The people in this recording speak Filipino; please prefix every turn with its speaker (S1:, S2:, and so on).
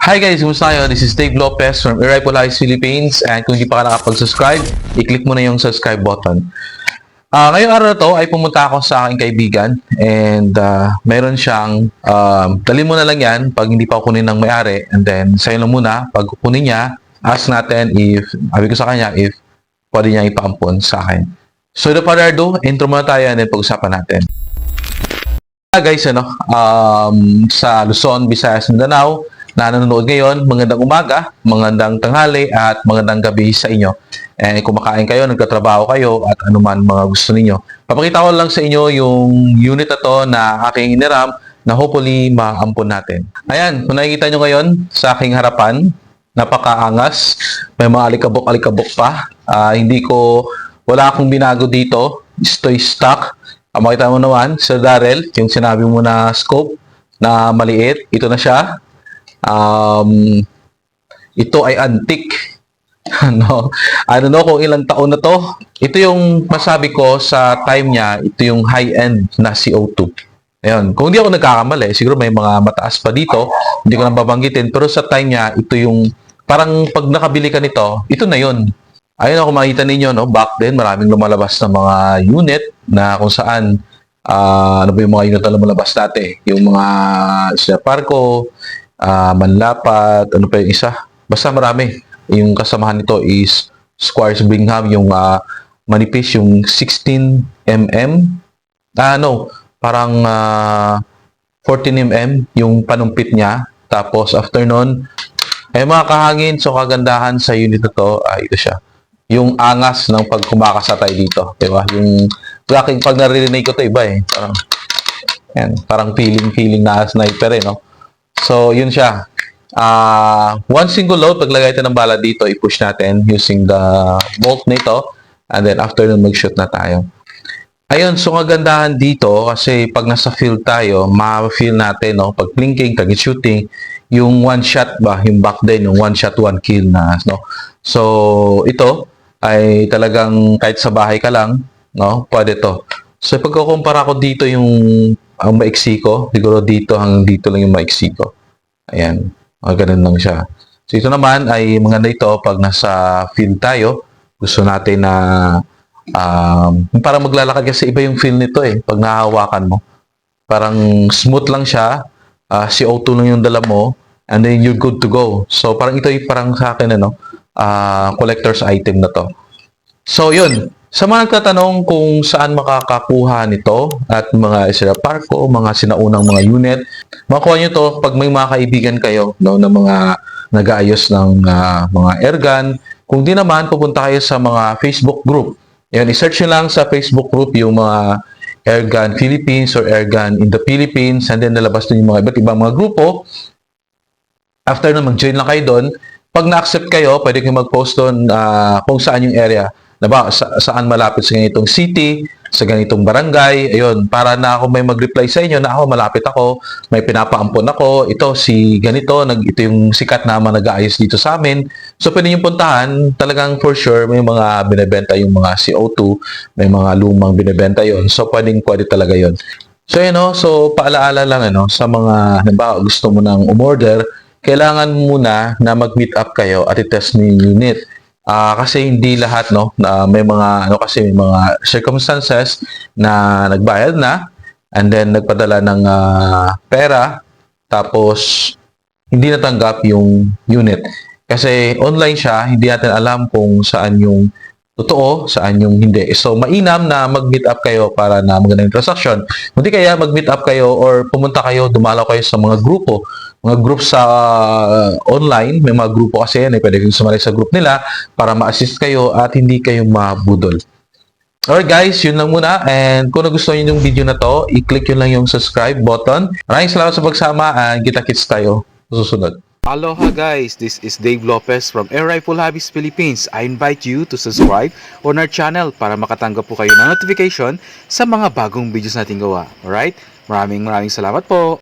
S1: Hi guys, kumusta kayo? This is Dave Lopez from Arrival Heights, Philippines. And kung hindi pa ka nakapag-subscribe, i-click mo na yung subscribe button. Ngayong araw na to ay pumunta ako sa aking kaibigan and mayroon siyang dali mo na lang yan pag hindi pa kunin ng may-ari, and then sa'yo lang muna pag kunin niya, ask natin if, sabi ko sa kanya if pwede niya ipaampon sa akin. So without further ado, intro muna tayo and then pag-usapan natin. Guys, sa Luzon, Visayas, Mindanao na nanonood ngayon, magandang umaga, magandang tanghali, at magandang gabi sa inyo. Kumakain kayo, nagtatrabaho kayo, at anuman mga gusto ninyo. Papakita ko lang sa inyo yung unit na to na aking iniram na hopefully maampon natin. Ayan, kung nakikita nyo ngayon sa aking harapan, napakaangas. May mga alikabok-alikabok pa. Wala akong binago dito. Stay stock. Makita mo naman, Sir Darrell, yung sinabi mo na scope na maliit, ito na siya. Ito ay antique. No? I don't know kung ilang taon na to. Ito yung masabi ko sa time niya, ito yung high-end na CO2. Ayun. Kung hindi ako nagkakamali, siguro may mga mataas pa dito, hindi ko lang babanggitin, pero sa time niya, ito yung parang pag nakabili ka nito, ito na yun. Ayun ako makita ninyo, no? Back then, maraming lumalabas na mga unit na kung saan, ano ba yung mga unit na lumalabas dati? Yung mga Sir Parco, Manlapat, ano pa yung isa? Basta marami. Yung kasamahan nito is Squires Bingham, yung manipis, yung 16 mm. Parang 14 mm yung panumpit niya. Tapos after nun, ay mga kahangin, so kagandahan sa unit na to, ito siya. Yung angas ng pag kumakasa tayo dito, di ba? Yung pag naririnig ko to iba eh. Parang feeling na sniper eh, no? So, yun siya. One single load, paglagay ito ng bala dito, i-push natin using the bolt nito. And then, after nun, mag-shoot na tayo. Ayun, so kagandahan dito, kasi pag nasa field tayo, ma-feel natin, no? Pag blinking, target shooting, yung one shot ba, yung back then, yung one shot, one kill na, no? So, ito ay talagang kahit sa bahay ka lang, no? Pwede to. So, pagkukumpara ko dito yung ang maiksi ko, siguro dito hanggang dito lang yung maiksi ko. Ayan, ganun lang siya. So, ito naman ay maganda ito pag nasa field tayo. Gusto natin na parang maglalakad kasi iba yung feel nito eh, pag nahahawakan mo. Parang smooth lang siya, CO2 lang yung dala mo, and then you're good to go. So, parang ito yung parang sa akin, collector's item na to. So, yun. Sa mga nagtatanong kung saan makakakuha nito at mga Sir Parco, mga sinaunang mga unit, makuha nyo to pag may mga kaibigan kayo, no, na mga nag-aayos ng mga airgun. Kung di naman, pupunta kayo sa mga Facebook group. Yan, i-search nyo lang sa Facebook group yung mga Airgun Philippines or Airgun in the Philippines, and then nalabas doon yung mga iba't ibang mga grupo. After na mag-join lang kayo doon, pag na-accept kayo, pwede kayo mag-post doon kung saan yung area. Diba? Saan malapit sa ganitong city, sa ganitong barangay, ayun, para na ako may mag-reply sa inyo na ako, malapit ako, may pinapaampon ako, ito, si ganito, ito yung sikat naman nag-aayos dito sa amin. So, pwede nyo puntahan, talagang for sure, may mga binibenta yung mga CO2, may mga lumang binibenta yon. So, pwede talaga yon. So, so, paalaala lang, sa mga, halimbawa, gusto mo nang umorder, kailangan muna na mag-meet up kayo at i-test mo yung unit. Kasi hindi lahat, may mga, may mga circumstances na nagbayad na, and then nagpadala ng pera, tapos hindi natanggap yung unit. Kasi online siya, hindi natin alam kung saan yung totoo, saan yung hindi. So, mainam na mag-meet up kayo para na magandang transaction. Hindi kaya mag-meet up kayo or pumunta kayo, dumalaw kayo sa mga grupo. Mga group sa online, may mga grupo kasi yan, pwede kayong sumali sa group nila para ma-assist kayo at hindi kayo mabudol. Alright guys, yun lang muna. And kung nagustuhan nyo yung video na to, i-click yun lang yung subscribe button. Maraming salamat sa pagsama and kita-kits tayo sa susunod.
S2: Aloha guys, this is Dave Lopez from Air Rifle Hobbies Philippines. I invite you to subscribe on our channel para makatanggap po kayo ng notification sa mga bagong videos natin gawa. Alright? Maraming salamat po.